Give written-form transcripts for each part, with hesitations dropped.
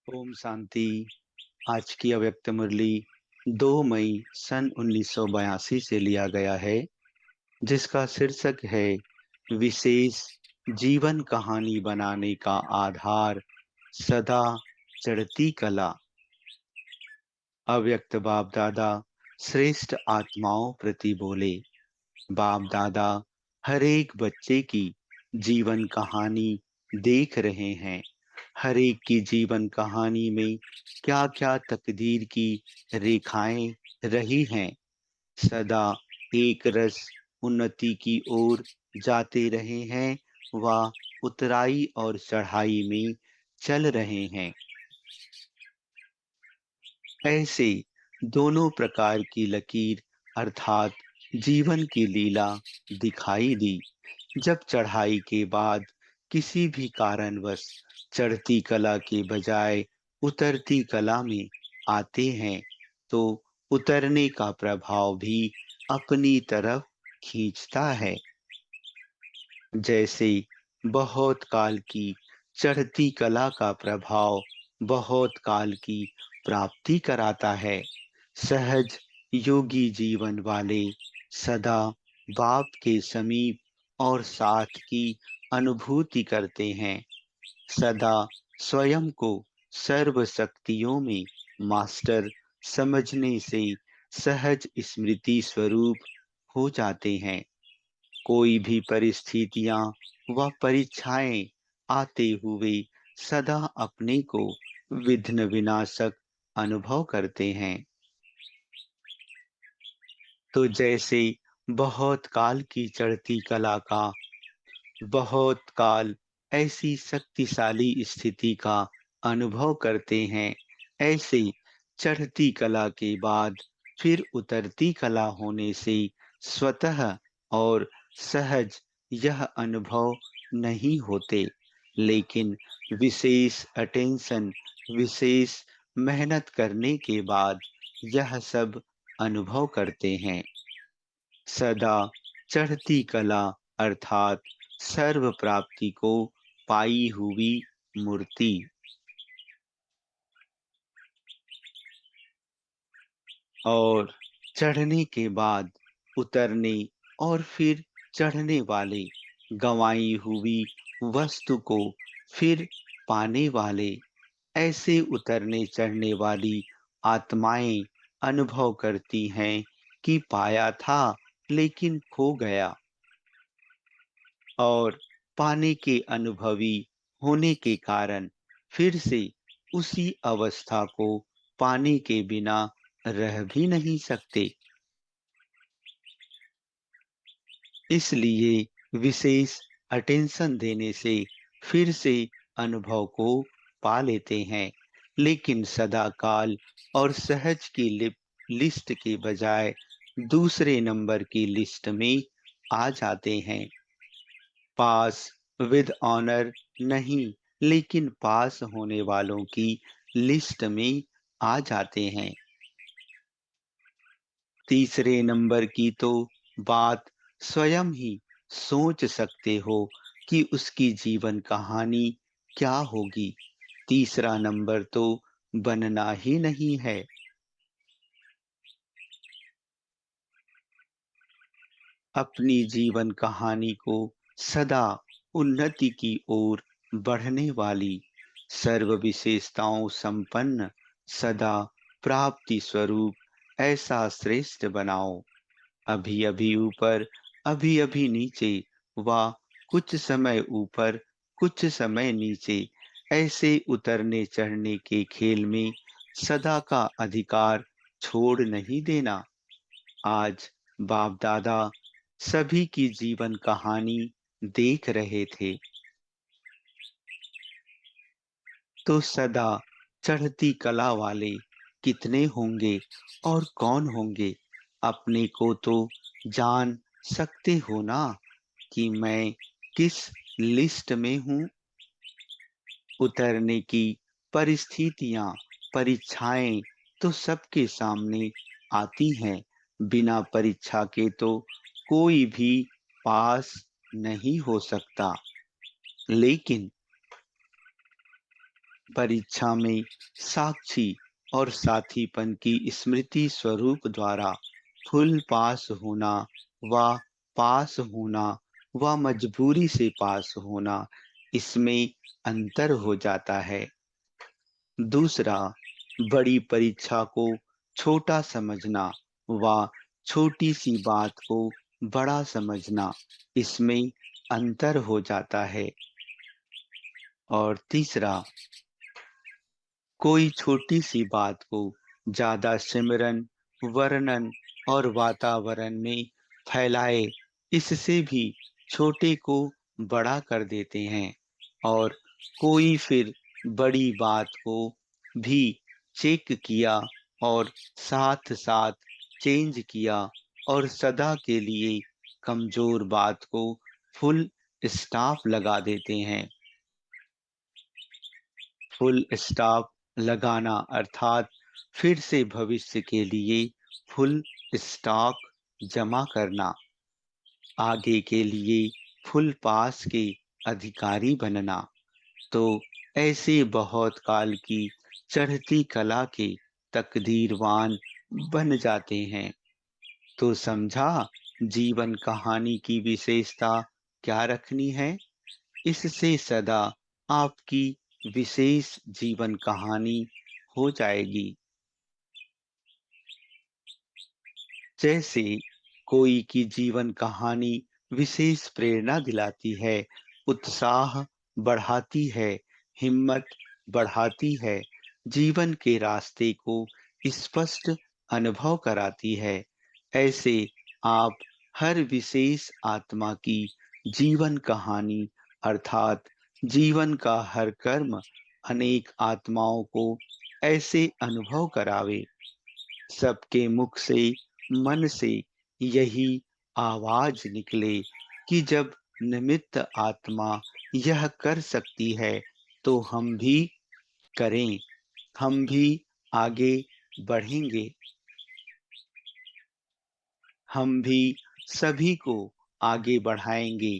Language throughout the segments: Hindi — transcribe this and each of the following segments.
ओम शांति। आज की अव्यक्त मुरली 2 मई सन 1982 से लिया गया है, जिसका शीर्षक है विशेष जीवन कहानी बनाने का आधार सदा चढ़ती कला। अव्यक्त बाप दादा श्रेष्ठ आत्माओं प्रति बोले। बाप दादा हर एक बच्चे की जीवन कहानी देख रहे हैं। हर एक की जीवन कहानी में क्या क्या तकदीर की रेखाएं रही हैं। सदा एक रस उन्नति की ओर जाते रहे हैं व उतराई और चढ़ाई में चल रहे हैं। ऐसे दोनों प्रकार की लकीर अर्थात जीवन की लीला दिखाई दी। जब चढ़ाई के बाद किसी भी कारणवश चढ़ती कला के बजाय उतरती कला में आते हैं, तो उतरने का प्रभाव भी अपनी तरफ खींचता है। जैसे बहुत काल की चढ़ती कला का प्रभाव बहुत काल की प्राप्ति कराता है। सहज योगी जीवन वाले सदा बाप के समीप और साथ की अनुभूति करते हैं। सदा स्वयं को सर्व शक्तियों में मास्टर समझने से सहज स्मृति स्वरूप हो जाते हैं। कोई भी परिस्थितियां व परीक्षाएं आते हुए सदा अपने को विघ्न विनाशक अनुभव करते हैं। तो जैसे बहुत काल की चढ़ती कला का बहुत काल ऐसी शक्तिशाली स्थिति का अनुभव करते हैं, ऐसे चढ़ती कला के बाद फिर उतरती कला होने से स्वतः और सहज यह अनुभव नहीं होते, लेकिन विशेष अटेंशन, विशेष मेहनत करने के बाद यह सब अनुभव करते हैं। सदा चढ़ती कला अर्थात सर्व प्राप्ति को पाई हुई मूर्ति। और चढ़ने के बाद उतरने और फिर चढ़ने वाले, गंवाई हुई वस्तु को फिर पाने वाले, ऐसे उतरने चढ़ने वाली आत्माएं अनुभव करती हैं कि पाया था लेकिन खो गया। और पाने के अनुभवी होने के कारण फिर से उसी अवस्था को पाने के बिना रह भी नहीं सकते। इसलिए विशेष अटेंशन देने से फिर से अनुभव को पा लेते हैं, लेकिन सदा काल और सहज की लिस्ट के बजाय दूसरे नंबर की लिस्ट में आ जाते हैं। पास विद ऑनर नहीं, लेकिन पास होने वालों की लिस्ट में आ जाते हैं। तीसरे नंबर की तो बात स्वयं ही सोच सकते हो कि उसकी जीवन कहानी क्या होगी। तीसरा नंबर तो बनना ही नहीं है। अपनी जीवन कहानी को सदा उन्नति की ओर बढ़ने वाली, सर्व विशेषताओं संपन्न, सदा प्राप्ति स्वरूप ऐसा श्रेष्ठ बनाओ। अभी अभी ऊपर, अभी अभी नीचे, व कुछ समय ऊपर, कुछ समय नीचे, ऐसे उतरने चढ़ने के खेल में सदा का अधिकार छोड़ नहीं देना। आज बाप दादा सभी की जीवन कहानी देख रहे थे, तो सदा चढ़ती कला वाले कितने होंगे और कौन होंगे? अपने को तो जान सकते हो ना कि मैं किस लिस्ट में हूँ। उतरने की परिस्थितियां, परीक्षाएं तो सबके सामने आती हैं। बिना परीक्षा के तो कोई भी पास नहीं हो सकता। लेकिन परीक्षा में साक्षी और साथीपन की स्मृति स्वरूप द्वारा फुल पास होना व पास होना व मजबूरी से पास होना, इसमें अंतर हो जाता है। दूसरा, बड़ी परीक्षा को छोटा समझना व छोटी सी बात को बड़ा समझना, इसमें अंतर हो जाता है। और तीसरा, कोई छोटी सी बात को ज्यादा सिमरन, वर्णन और वातावरण में फैलाए, इससे भी छोटे को बड़ा कर देते हैं। और कोई फिर बड़ी बात को भी चेक किया और साथ साथ चेंज किया और सदा के लिए कमजोर बात को फुल स्टॉप लगा देते हैं। फुल स्टॉप लगाना अर्थात फिर से भविष्य के लिए फुल स्टॉक जमा करना, आगे के लिए फुल पास के अधिकारी बनना। तो ऐसे बहुत काल की चढ़ती कला के तकदीरवान बन जाते हैं। तो समझा जीवन कहानी की विशेषता क्या रखनी है। इससे सदा आपकी विशेष जीवन कहानी हो जाएगी। जैसे कोई की जीवन कहानी विशेष प्रेरणा दिलाती है, उत्साह बढ़ाती है, हिम्मत बढ़ाती है, जीवन के रास्ते को स्पष्ट अनुभव कराती है। ऐसे आप हर विशेष आत्मा की जीवन कहानी अर्थात जीवन का हर कर्म अनेक आत्माओं को ऐसे अनुभव करावे, सबके मुख से मन से यही आवाज निकले कि जब निमित्त आत्मा यह कर सकती है तो हम भी करें, हम भी आगे बढ़ेंगे, हम भी सभी को आगे बढ़ाएंगे।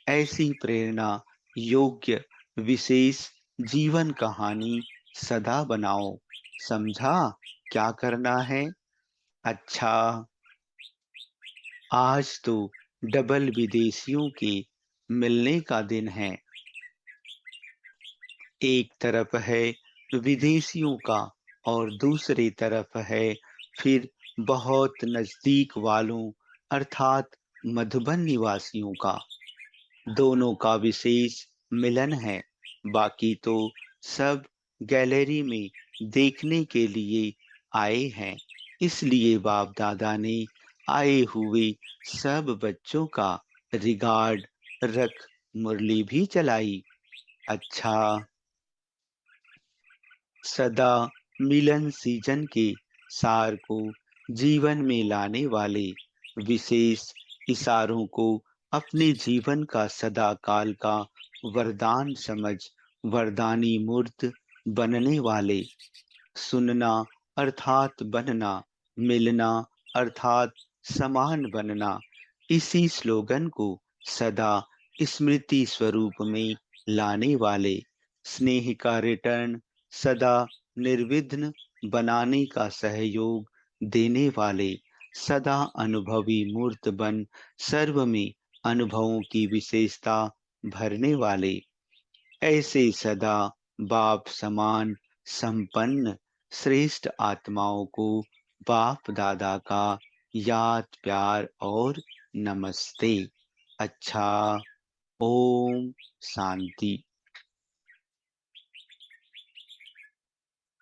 ऐसी प्रेरणा योग्य विशेष जीवन कहानी सदा बनाओ। समझा क्या करना है। अच्छा, आज तो डबल विदेशियों के मिलने का दिन है। एक तरफ है विदेशियों का और दूसरी तरफ है फिर बहुत नजदीक वालों अर्थात मधुबन निवासियों का। दोनों का विशेष मिलन है। बाकी तो सब गैलरी में देखने के लिए आए हैं। इसलिए बाप दादा ने आए हुए सब बच्चों का रिगार्ड रख मुरली भी चलाई। अच्छा, सदा मिलन सीजन के सार को जीवन में लाने वाले विशेष इशारों को अपने जीवन का सदा काल का वरदान समझ वरदानी मूर्त बनने वाले, सुनना अर्थात बनना, मिलना अर्थात समान बनना, इसी स्लोगन को सदा स्मृति स्वरूप में लाने वाले, स्नेह का रिटर्न सदा निर्विघ्न बनाने का सहयोग देने वाले, सदा अनुभवी मूर्त बन सर्व में अनुभवों की विशेषता भरने वाले, ऐसे सदा बाप समान संपन्न श्रेष्ठ आत्माओं को बाप दादा का याद प्यार और नमस्ते। अच्छा, ओम शांति।